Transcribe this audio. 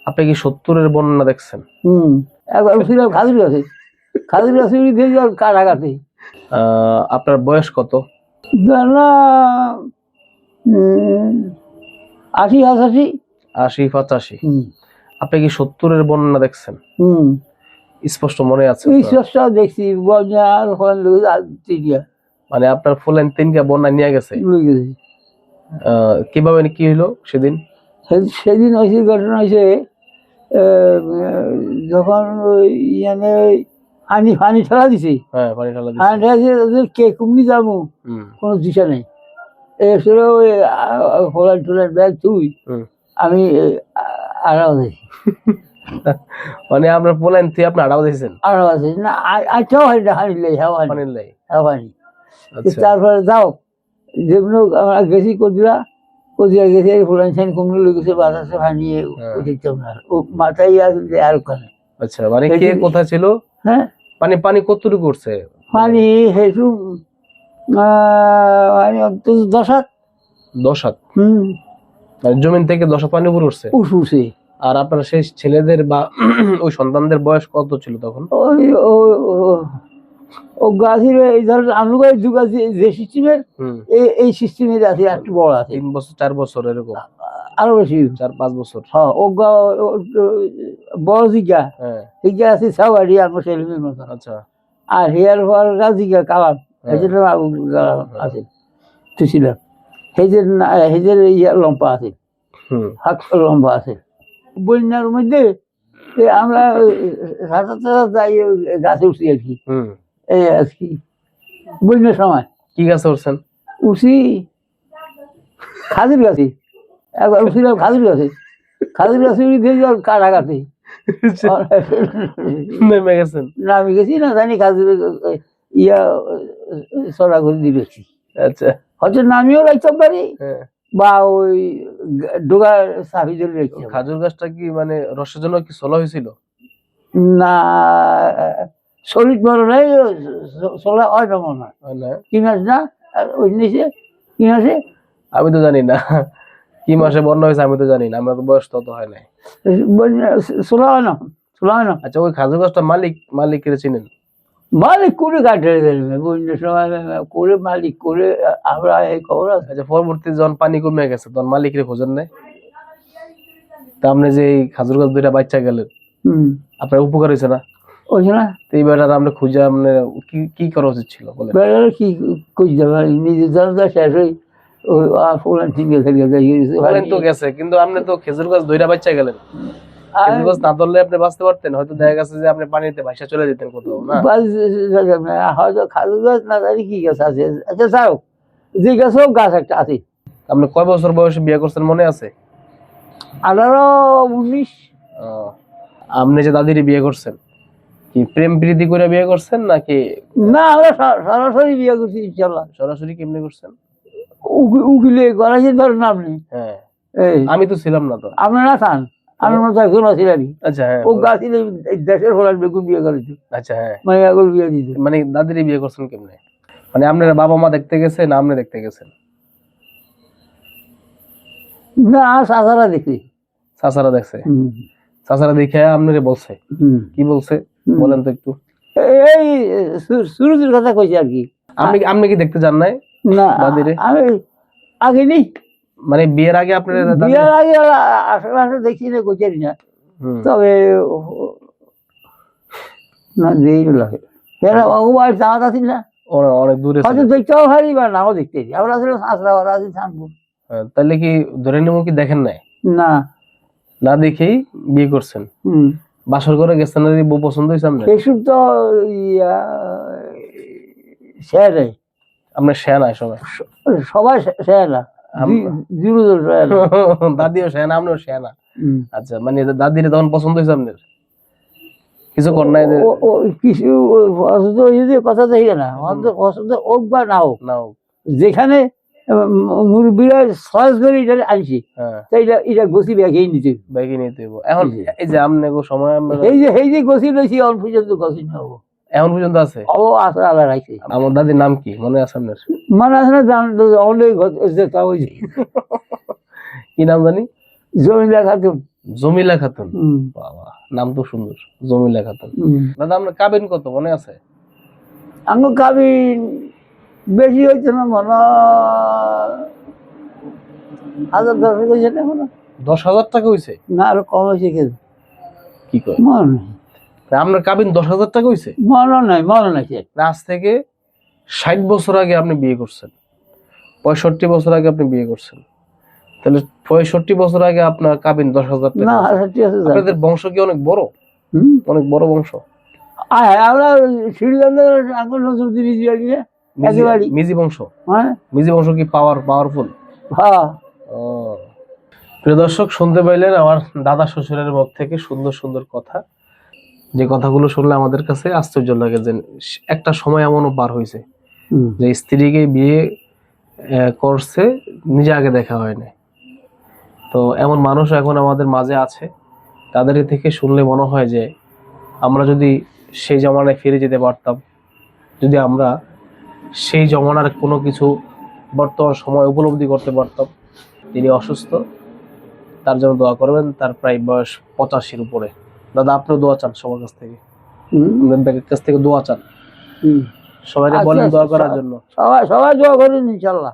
আপনি কি 70-এর বন্যা দেখছেন? একবার ছিলাম খাজুর গাছে দিয়ে কাটাকাটি। আপনার বয়স কত? না 80-85। 80-85। আপনি কি 70-এর বন্যা দেখছেন? স্পষ্ট মনে আছে? দেখছি বন্যার মানে আপনার ফুলেন 3টা বন্যা নিয়ে গেছে। কিভাবে কি হইলো সেদিন? সেদিন হয়েছে ঘটনা হয়েছে যখন পানি ঠেলা দিছে। হ্যাঁ, পানি ঠেলা দিছে কে কুমনি যাবো কোনো দিশা নেই। এসে ওই ফোলান টোলান ব্যাগ তুই আমি আড়াও দেখি। মানে আপনার পোলেন তুই আপনি আড়াও দিয়েছেন? আড়াও আছে না আচ্ছাও হয় না হানিলে হাওয়ানি। তারপরে যাও যেগুলো আমরা গেছি কদিরা গেছে ফোলান সাইন কমলে লোক গেছে বাতাসে ভানিয়ে দেখতাম না ও মাথায় আসলে আর ওখানে। আচ্ছা, মানে কে কোথা ছিল? হ্যাঁ, পানি কতটুকু করছে? পানি হেতু মানে অন্তত 10 হাত। 10 হাত? মানে জমিন থেকে 10 হাত পানি উপরে উঠছে? উঠছে। আর আপনার সেই ছেলেদের বা ওই সন্তানদের বয়স কত ছিল তখন? ওই ও গাছের এই ধর আমলুগাই যুগ আছে যে সিস্টেমের এই সিস্টেমের আছে একটু বড় আছে 3 বছর 4 বছর এরকম আরো বেশি 4-5 বছর। হ্যাঁ ও বড় জিগা জিগা আছে সাওয়ারি আমার ছেলেমের মতো। আচ্ছা। আর হেয়ার ফর জিগা কালাম হেজের আছে তুছিল হেজের ইয়া লম্বা আছে হাত লম্বা আছে। বন্যার মধ্যে আমরা যাই গাছে উঠছি আর কি। এই আর কি বন্যার সময় কি গাছে উঠছেন? উঠছি খাজুর গাছে। একবার উঠছিলাম খাজুর গাছে দিয়ে কাটাকাটি নেমে গেছেন? নামি গেছি না জানি খাজুরের ইয়া চড়া করে দিয়েছি। আচ্ছা, হয়তো নামিও রাখতে পারি বা ওই ডোগার চাবি ধরে রেখেছি। খাজুর গাছটা কি মানে রসের জন্য কি চলা হয়েছিল? না শরীর বড় নাই চলা হয় না মনে হয়। কি মাস না ওই নিচে কি মাসে আমি তো জানি না কি মাসে বন্যা হয়েছে, আমি তো জানি না, আমার বয়স তত হয় নাই। চলা হয় না। আচ্ছা, ওই খাজুর গাছটা মালিক চিনেন? মালিক করে কাটে বন্যার সময় করে মালিক করে আমরা এই খবর আছে। আচ্ছা, পরবর্তী যখন পানি কমে গেছে তখন মালিকের খোঁজেন নাই? তা আপনি যে এই খাজুর গাছ 2টা বাচ্চা গেলেন, আপনার উপকার হয়েছে না? এই বেটার আমরা খুঁজে আপনার কি করা উচিত ছিল বলেন? কি খুঁজতে পারি নিজের জানা শেষ হই তো গেছে, কিন্তু আপনি তো খেজুর গাছ 2টা বাচ্চা গেলেন। খেজুর গাছ না ধরলে আপনি বাঁচতে পারতেন, হয়তো দেখা গেছে যে আপনি পানিতে ভাসা চলে যেতেন কোথাও না। হয়তো খাজুর গাছ না জানি কি গাছ আছে। আচ্ছা যাও যে গাছ হোক গাছ একটা আছে। আপনি কয় বছর বয়সে বিয়ে করছেন মনে আছে? 18-19। আপনি যে দাদির বিয়ে করছেন কি প্রেম প্রীতি করে বিয়ে করছেন নাকি? না, আমরা সরাসরি বিয়ে করছি। ইনশাআল্লাহ। সরাসরি কেমনে করছেন? উকিলে গড়াইছে ধর নাম নেই। হ্যাঁ, আমি তো ছিলাম না। তো আপনারা থান আমি মতো এখন ছিলাম। আচ্ছা, হ্যাঁ, ও গাছিল দেশের ফলার বেগুন বিয়ে করেছি। আচ্ছা, হ্যাঁ, মাইয়াগুল বিয়ে দিয়েছে। মানে দাদির বিয়ে করছেন কেমনে? মানে আপনারা বাবা মা দেখতে গেছে না আপনি দেখতে গেছেন? না, চাচারা দেখছি। চাচারা দেখছে? চাচারা দেখে আপনারে বলছে? কি বলছে বলেন তো একটু। এই সুরজের কথা কইছি আর কি। আপনি কি দেখতে যান নাই? না, দাদিরে আমি আগে নেই। মানে বিয়ের আগে আপনার? বিয়ের আগে আসলে দেখি না, কইছি না। তবে না দেই লাগে এরা ওবার জামাত আছে না অনেক দূরে, হয়তো দেখতেও পারি বা নাও দেখতে পারি। আমরা আসলে সাঁতরা ওরা আছে শানপুর। তাহলে কি ধরে নেব কি দেখেন নাই? না দেখেই বিয়ে করছেন? বাসর করে গেছেন, বউ পছন্দ হয়েছে আপনার? এসব তো শেয়ারে আপনার শেয়ার নাই, সবাই শেয়ার না, দাদিও শেয়ার না, আপনিও শেয়ার না। আচ্ছা, মানে দাদির তখন পছন্দ হয়েছে আপনার? কিছু কর নাই? কিছু পছন্দ হয়েছে কথা দেখে না, পছন্দ হোক বা না হোক, যেখানে মুরব্বীরা সহজ করে এটা আনছি এটা গছি ব্যাগেই নিতে এখন এই যে আপনি সময় এই যে গছি রয়েছি অল্প পর্যন্ত গছি নেবো এখন পর্যন্ত আছে। ও আছে, আল্লাহ রাখছে। আমার দাদির নাম কি মনে আছে আপনার? মনে আছে না, অনেক কি নাম জানি? জমিলা খাতুন। জমিলা খাতুন, বাবা নাম তো সুন্দর, জমিলা খাতুন। দাদা আপনার কাবিন কত মনে আছে? আমার কাবিন বেশি হয়েছে না, মনে হয় 1000 হয়েছে না, মনে হয় 10,000 টাকা হয়েছে না, আরো কম হয়েছে কিন্তু কি করে? মনে নেই, আপনার কাবিন 10,000 টাকা হয়েছে? মনে নাই সে। আজ থেকে 60 বছর আগে আপনি বিয়ে করছেন, 65 বছর আগে আপনি বিয়ে করছেন, তাহলে 65 বছর আগে আপনার কাবিন 10,000 টাকা। না, ঠিক আছে। আপনাদের বংশ কি অনেক বড়? অনেক বড় বংশ। আমরা শ্রীলঙ্কার আঙ্গুল নজর দিয়ে মিজি বংশ। হ্যাঁ, মিজি বংশ কি পাওয়ারফুল? হ্যাঁ। প্রিয় দর্শক, শুনতে পাইলেন আমার দাদা শ্বশুরের মুখ থেকে সুন্দর সুন্দর কথা, যে কথাগুলো শুনলে আমাদের কাছে আশ্চর্য লাগে যে একটা সময় এমনও পার হয়েছে যে স্ত্রীকে বিয়ে করছে, নিজে আগে দেখা হয়নি। তো এমন মানুষ এখন আমাদের মাঝে আছে, তাদের থেকে শুনলে মনে হয় যে আমরা যদি সেই জমানায় ফিরে যেতে পারতাম, যদি আমরা সেই জমানার কোনো কিছু বর্তমান সময় উপলব্ধি করতে পারতাম। তিনি অসুস্থ, তার জন্য দোয়া করবেন। তার প্রায় বয়স 85-র উপরে। দাদা আপনিও দোয়া চান সবার কাছ থেকে, ব্যাগের কাছ থেকে দোয়া চান, সবাই বলেন দোয়া করার জন্য। সবাই দোয়া করেন ইনশাল্লাহ।